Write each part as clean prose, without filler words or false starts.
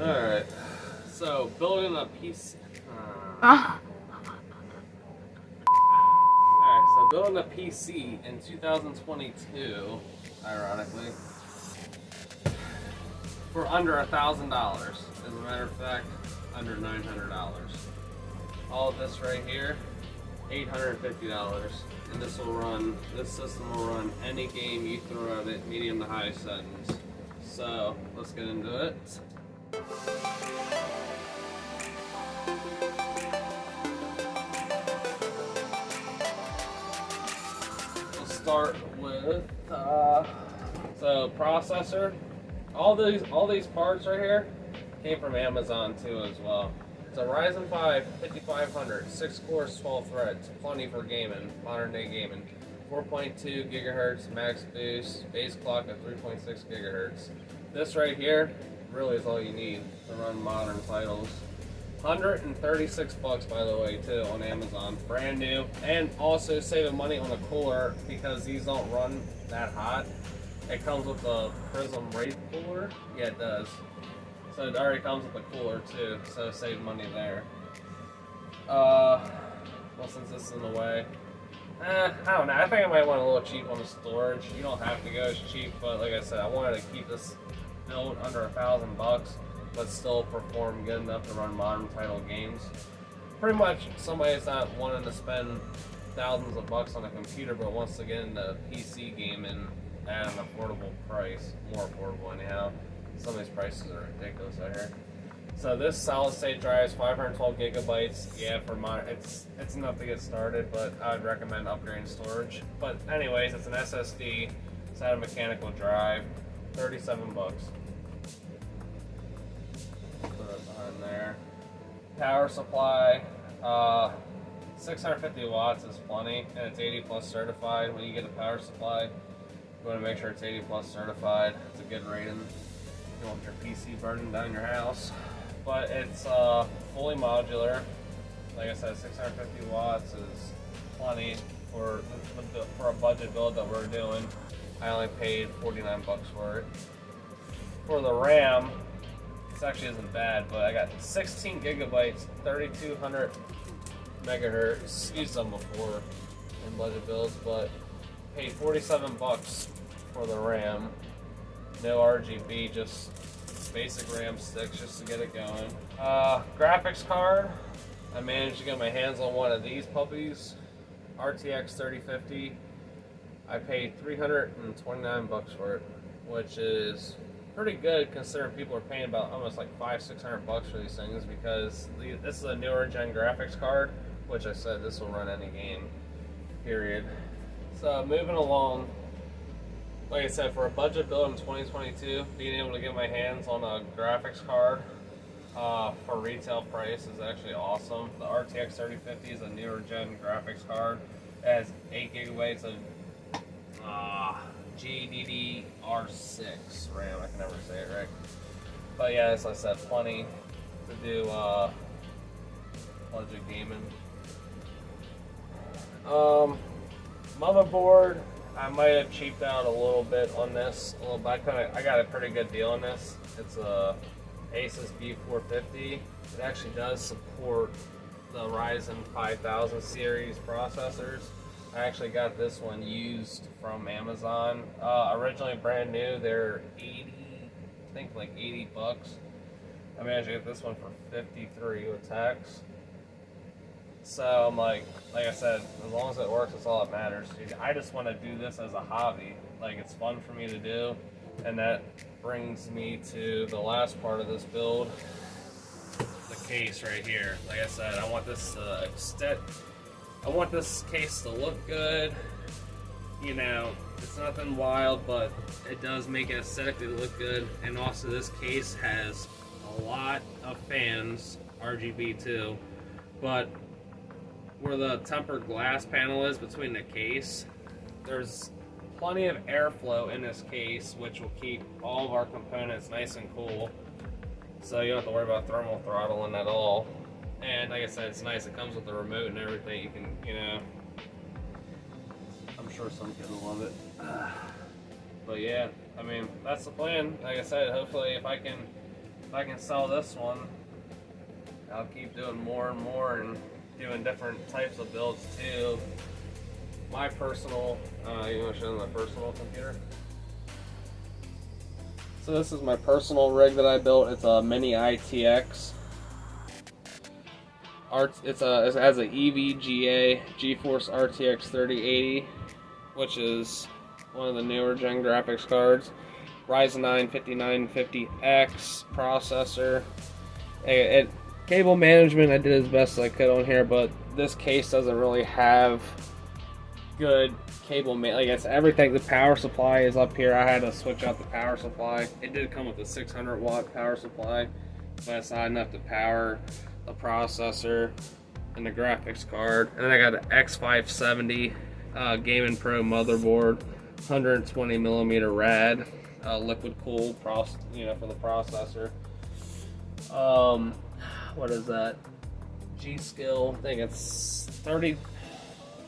Alright, so building a PC. Ah. Alright, so building a PC in 2022, ironically, for under $1,000. As a matter of fact, under $900. All of this right here, $850. And this system will run any game you throw at it, medium to high settings. So, let's get into it. We'll start with so processor. All these parts right here came from Amazon too as well. It's a Ryzen 5 5500, 6 cores, 12 threads, plenty for gaming, modern day gaming. 4.2 gigahertz max boost, base clock at 3.6 gigahertz. This right here really is all you need to run modern titles. $136 by the way too on Amazon, brand new, and also saving money on the cooler because these don't run that hot. It comes with a Prism Wraith cooler. Yeah, it does. So it already comes with a cooler too, so save money there. Well, since this is in the way, I don't know. I think I might want a little cheap on the storage. You don't have to go as cheap, but like I said, I wanted to keep this build under $1,000, but still perform good enough to run modern title games. Pretty much somebody that's not wanting to spend thousands of bucks on a computer, but wants to get into PC gaming at an affordable price, more affordable anyhow. Some of these prices are ridiculous out here. So this solid state drive is 512 gigabytes. Yeah, for modern, it's enough to get started, but I would recommend upgrading storage. But anyways, it's an SSD. It's not a mechanical drive. 37 bucks. Put it behind there. Power supply. 650 watts is plenty, and it's 80 plus certified. When you get a power supply, you want to make sure it's 80 plus certified. It's a good rating. You don't want your PC burning down your house. But it's fully modular. Like I said, 650 watts is plenty for a budget build that we're doing. I only paid 49 bucks for it. For the RAM, this actually isn't bad, but I got 16 gigabytes, 3200 megahertz. Used them before in budget builds, but paid 47 bucks for the RAM. No RGB, just basic RAM sticks just to get it going. Graphics card. I managed to get my hands on one of these puppies, RTX3050. I paid 329 bucks for it, which is pretty good considering people are paying about almost like $500-600 bucks for these things because this is a newer gen graphics card, which I said this will run any game, period. So moving along. Like I said, for a budget build in 2022, being able to get my hands on a graphics card for retail price is actually awesome. The RTX 3050 is a newer gen graphics card. It has 8 gigabytes of GDDR6 RAM. I can never say it right. But yeah, as I said, plenty to do budget gaming. Motherboard. I might have cheaped out a little bit on this. I got a pretty good deal on this. It's a Asus B450. It actually does support the Ryzen 5000 series processors. I actually got this one used from Amazon. Originally brand new, they're 80, I think like 80 bucks. I managed to get this one for 53 with tax. So I'm like I said, as long as it works, that's all that matters. I just want to do this as a hobby. Like, it's fun for me to do. And that brings me to the last part of this build, the case right here. Like I said, I want this I want this case to look good. You know, it's nothing wild, but it does make it aesthetically look good. And also this case has a lot of fans, RGB too, but where the tempered glass panel is between the case, there's plenty of airflow in this case, which will keep all of our components nice and cool. So you don't have to worry about thermal throttling at all. And like I said, it's nice. It comes with the remote and everything. You can, you know, I'm sure some kids will love it. But yeah, I mean, that's the plan. Like I said, hopefully if I can if I can sell this one, I'll keep doing more and more and doing different types of builds too. My personal, you want to show them my personal computer? So this is my personal rig that I built. It's a mini ITX. It has an EVGA GeForce RTX 3080, which is one of the newer gen graphics cards. Ryzen 9 5950X processor. Cable management, I did as best as I could on here, but this case doesn't really have good cable like it's everything. The power supply is up here. I had to switch out the power supply. It did come with a 600 watt power supply, but it's not enough to power the processor and the graphics card. And then I got an X570 Gaming Pro motherboard, 120 millimeter rad, liquid cool for the processor. What is that? G-Skill. I think it's 30.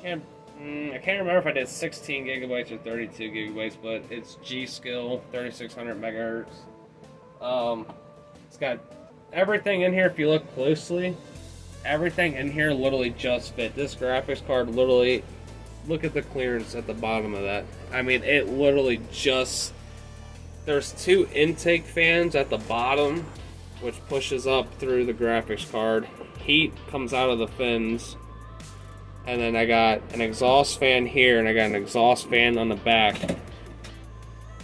I can't remember if I did 16 gigabytes or 32 gigabytes, but it's G-Skill, 3600 megahertz. It's got everything in here. If you look closely, everything in here literally just fit. This graphics card literally, look at the clearance at the bottom of that. I mean, it literally just, there's two intake fans at the bottom, which pushes up through the graphics card. Heat comes out of the fins. And then I got an exhaust fan here, and I got an exhaust fan on the back.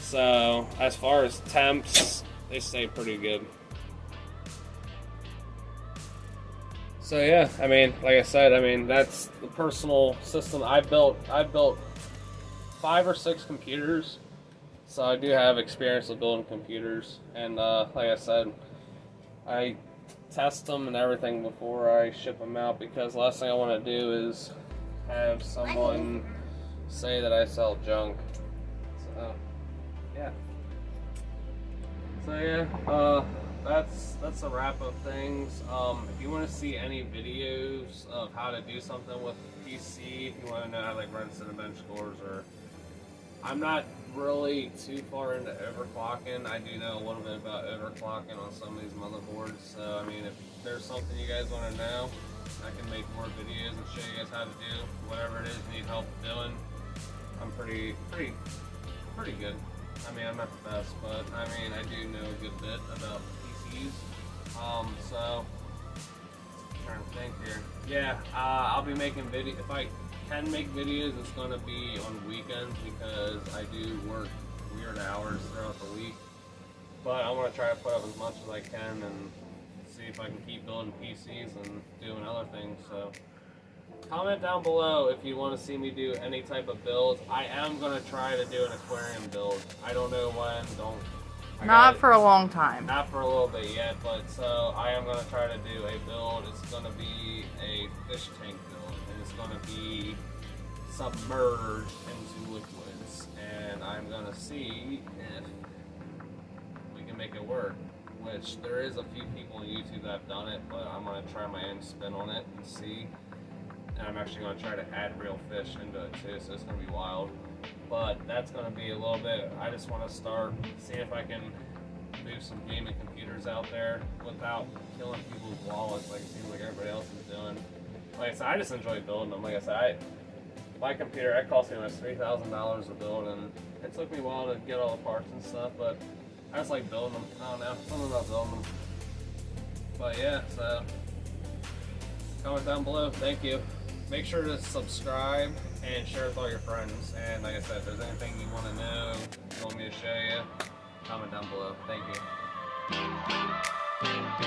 So, as far as temps, they stay pretty good. So yeah, I mean, like I said, I mean, that's the personal system I've built. I've built 5 or 6 computers, so I do have experience with building computers. And like I said, I test them and everything before I ship them out, because the last thing I want to do is have someone say that I sell junk. So yeah. That's a wrap of things. If you want to see any videos of how to do something with PC, if you want to know how to run Cinebench cores, or I'm not really too far into overclocking. I do know a little bit about overclocking on some of these motherboards. So I mean, if there's something you guys want to know, I can make more videos and show you guys how to do whatever it is you need help doing. I'm pretty good. I mean, I'm not the best, but I mean, I do know a good bit about PCs. So I'm trying to think here. Yeah, I'll be making videos. If I can make videos, it's going to be on weekends, because I do work weird hours throughout the week. But I'm going to try to put up as much as I can and see if I can keep building PCs and doing other things. So comment down below if you want to see me do any type of builds. I am going to try to do an aquarium build. I don't know when. Not for a long time. Not for a little bit yet, but so I am going to try to do a build. It's going to be a fish tank build, and it's going to be submerged into liquids, and I'm going to see if we can make it work, which there is a few people on YouTube that have done it, but I'm going to try my own spin on it and see. And I'm actually going to try to add real fish into it too, so it's going to be wild. But that's going to be a little bit, I just want to start, see if I can move some gaming computers out there without killing people's wallets like it seems like everybody else is doing. Like I said, I just enjoy building them. Like I said, my computer, it cost me almost $3,000 to build, and it took me a while to get all the parts and stuff, but I just like building them. I don't know, something about building them. But yeah, so comment down below. Thank you. Make sure to subscribe and share with all your friends. And like I said, if there's anything you want to know, you want me to show you, comment down below. Thank you.